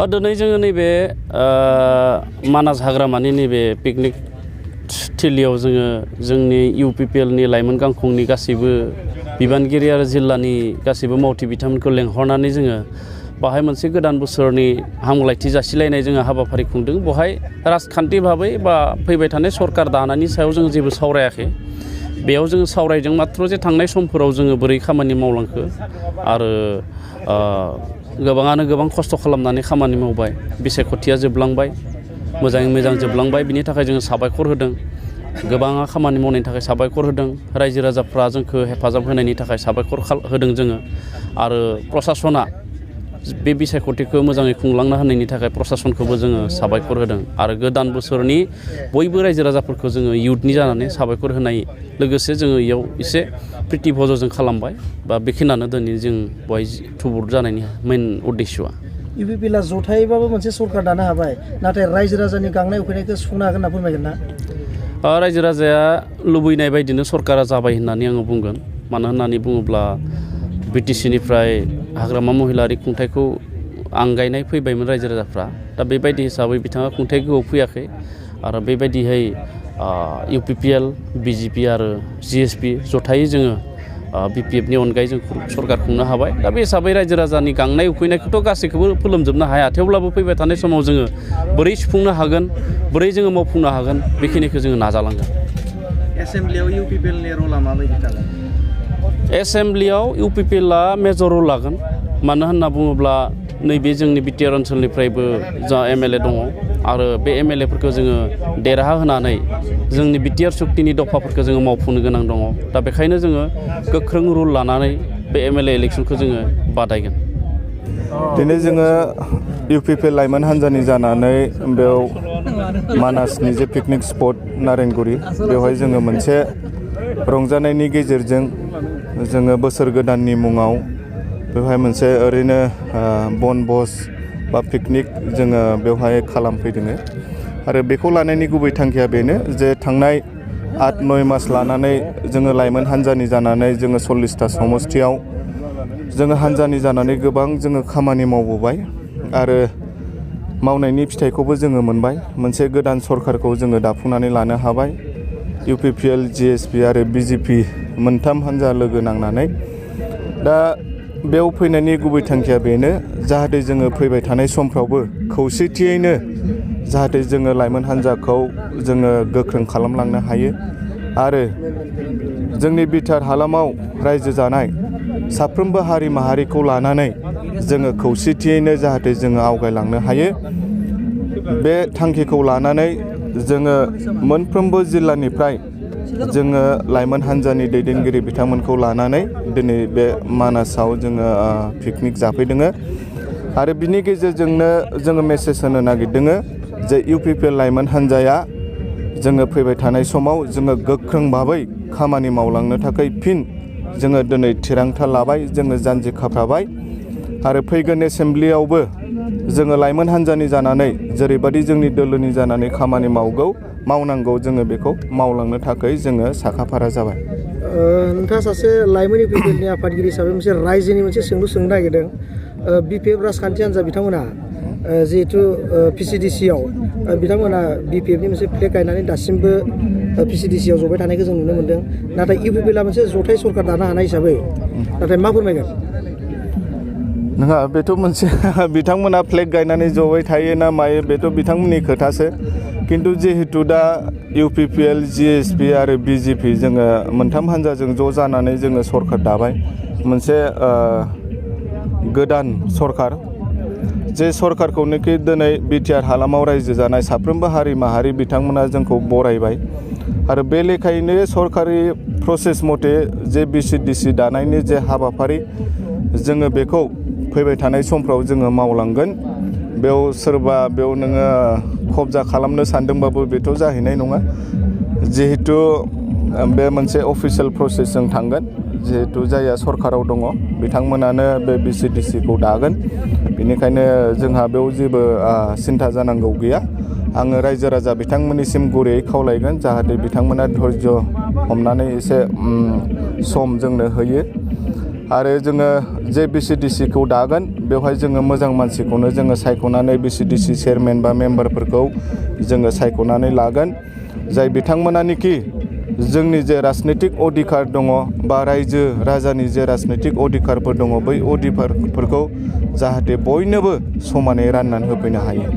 दिनै जोङो नैबे मानास हाग्रामानि नैबे पिकनिक थिलियाव जोङो जोंनि UPPLनि लाइमोन गांखंनि गासैबो बिबानगिरि आरो जिल्लानि गासैबो मावथि बिथांमोनखौ लेंहरनानै जोङो बाहाय मोनसे गोदान बोसोरनि हामलायथि जासिलायनाय जोङो हाबाफारि खुंदों। बहाय राजखान्थि भाबै बा फैबाय थानाय सरकार दानायनि सायाव जों जेबो सावरायाखै। बेयाव जोङो सावरायदों माथ्र' जे थांनाय समफोराव जोङो बोरै खामानि मावलांखो आरो गोबाङानो गोबां खस्थ' खालामनानै खामानि मावबाय, बिसायख'थिया जोबलांबाय, मोजाङै मोजां जोबलांबाय, बिनि थाखाय जोङो साबायखर होदों। गोबाङा खामानि मावनायनि थाखाय साबायखर होदों। रायजो राजाफ्रा जोंखौ हेफाजाब होनायनि थाखाय साबायखर होदों जोङो। आरो प्रसासना बे बिसायख'थिखौ मोजाङै खुंलांना होनायनि थाखाय प्रसासनखौबो जोङो साबायखर होदों। आरो गोदान बोसोरनि बयबो रायजो राजाफोरखौ जोङो इयुथनि जानानै साबायखर होनाय लोगोसे जोङो इयाव एसे प्रिति भज जों खालामबाय। बा बेखिनियानो दिनै जों बेवहाय थुबुर जानायनि मेन उद्देश्यआ। UPPLआ जथायैबाबो मोनसे सरकार दानो हाबाय, नाथाय रायजो राजानि गांनाय उखैनायखौ सुफुंनो हागोन होनना फोरमायगोन ना? रायजो राजाया लुबैनाय बायदिनो सरकारा जाबाय होननानै आङो बुंगोन। मानो होननानै बुङोब्ला BTCनिफ्राय हाग्रामा महिलारि खुंथायखौ आंगायनाय फैबायमोन रायजो राजाफ्रा। दा बेबायदि हिसाबै बिथाङा खुंथाय गोहोआव फैयाखै। आरो बेबायदिहाय UPPL, BJP आरो GSP जथायै जोङो BPFनि अनगायै जों सरकार खुंनो हाबाय। दा बे हिसाबै रायजो राजानि गांनाय उखैनायखौथ' गासैखौबो फोलोमजोबनो हाया। थेवब्लाबो फैबाय थानाय समाव जोङो बोरै सुफुंनो हागोन, बोरै जोङो मावफुंनो हागोन, बेखिनिखौ जोङो नाजालांगोन। एसेमब्लियाव UPPLनि रला माबायदि जागोन? एसेमब्लियाव UPPLआ मेजर रल लागोन। मानो होनना बुङोब्ला नैबे जोंनि BTR ओनसोलनिफ्रायबो जा MLA दङ आरो बे MLAफोरखौ जोङो देरहा होनानै जोंनि BTR सुक्तिनि दफाफोरखौ जोङो मावफुंनो गोनां दङ। दा बेखायनो जोङो गोख्रों रुल लानानै बे MLA इलेक्सनखौ जोङो बादायगोन। दिनै जोङो UPPL लाइमोन हान्जानि जानानै बेयाव मानासनि जे पिकनिक स्पट नारेंगुरि बेवहाय जोङो मोनसे रंजानायनि गेजेरजों जोङो बोसोर गोदाननि मुङाव बेवहाय मोनसे ओरैनो बनभोज बा पिकनिक जोङो बेवहाय खालामफैदों। आरो बेखौ लानायनि गुबै थांखिया बेनो जे थांनाय 8-9 मास लानानै जोङो लाइमोन हान्जानि जानानै जोङो 40टा समस्थियाव जोङो हान्जानि जानानै गोबां जोङो खामानि मावबोबाय आरो मावनायनि फिथाइखौबो जोङो मोनबाय। मोनसे गोदान सरकारखौ जोङो दाफुंनानै लानो हाबाय। UPPL, GSP आरो BJP मोनथाम हान्जा लोगो नांनानै। दा बेयाव फैनायनि गुबै थांखिया बेनो जाहाथे जोङो फैबाय थानाय समफ्रावबो खौसेथियैनो जाहाथे जोङो लाइमोन हान्जाखौ जोङो गोख्रों खालामलांनो हायो आरो जोंनि बिटिआर हालामाव रायजो जानाय साफ्रोमबो हारि माहारिखौ लानानै जोङो खौसेथियैनो जाहाथे जोङो आवगायलांनो हायो। बे थांखिखौ लानानै जोङो मोनफ्रोमबो जिल्लानिफ्राय जोङो लाइमोन हान्जानि दैदेनगिरि बिथांमोनखौ लानानै दिनै बे मानासाव जोङो पिकनिक जाफैदों। आरो बिनि गेजेरजोंनो जोङो मेसेज होनो नागिरदों जे UPPL लाइमोन हान्जाया जोङो फैबाय थानाय समाव जोङो गोख्रों भाबै खामानि मावलांनो थाखाय फिन जोङो दिनै थिरांथा लाबाय, जोङो जानजि खाफ्राबाय आरो फैगोन एसेमब्लियावबो जोङो लाइमोन हान्जानि जानानै जेरैबायदि जोंनि दोलोनि जानानै खामानि मावनांगौ जोङो बेखौ मावलांनो थाखाय जोङो साखाफारा जाबाय। नोंथाङा सासे लाइमोन UPPLनि आफादगिरि हिसाबै मोनसे रायजोनि मोनसे सोंलु सोंनो नागिरदों। BPF राजखान्थि हान्जा बिथांमोना जिहेथु PCDCआव बिथांमोना BPFनि मोनसे फ्लेग गायनानै दासिमबो PCDCआव जबाय थानायखौ जों नुनो मोन्दों। नाथाय UPPLआ मोनसे जथाय सरकार दानो हानाय हिसाबै नाथाय मा फोरमायगोन? नङा, बेथ' मोनसे बिथांमोना फ्लेग गायनानै जबाय थायो ना मायो बेथ' बिथांमोननि खोथासो। खिन्थु जिहेतु दा UPPL, GSP आरो BJP जोङो मोनथाम हान्जाजों ज' जानानै जोङो सरकार दाबाय। मोनसे गोदान सरकार, जे सरकारखौनोखि दिनै बिटिआर हालामाव रायजो जानाय साफ्रोमबो हारि माहारि बिथांमोना जोंखौ बरायबाय। आरो बे लेखायैनो सरकारि प्रसेस मथे जे BCDC दानायनि जे हाबाफारि जोङो बेखौ फैबाय थानाय समफ्राव जोङो मावलांगोन। बेयाव नोङो खबजा खालामनो सानदोंबाबो बेथ' जाहैनाय नङा। जिहेतु बे मोनसे अफिसियेल प्रसेसजों थांगोन। जिहेतु जायहा सरकाराव दङ बिथांमोनानो बे BCDCखौ दागोन। बेनिखायनो जोंहा बेयाव जेबो सिन्था जानांगौ गैया। आङो रायजो राजा बिथांमोननिसिम गुरैयै खावलायगोन जाहाथे बिथांमोना धैर्य हमनानै एसे सम जोंनो होयो आरो जोङो जे BCDC-खौ दागोन बेवहाय जोङो मोजां मानसिखौनो जोङो सायख'नानै BCDC चेयारमेन बा मेम्बारफोरखौ जोङो सायख'नानै लागोन जाय बिथांमोनानिखि जोंनि जे राजनितिक अधिकार दङ बा रायजो राजानि जे राजनितिक अधिकारफोर दङ बै अधिकारफोरखौ जाहाथे बयनोबो समानै राननानै होफैनो हायो।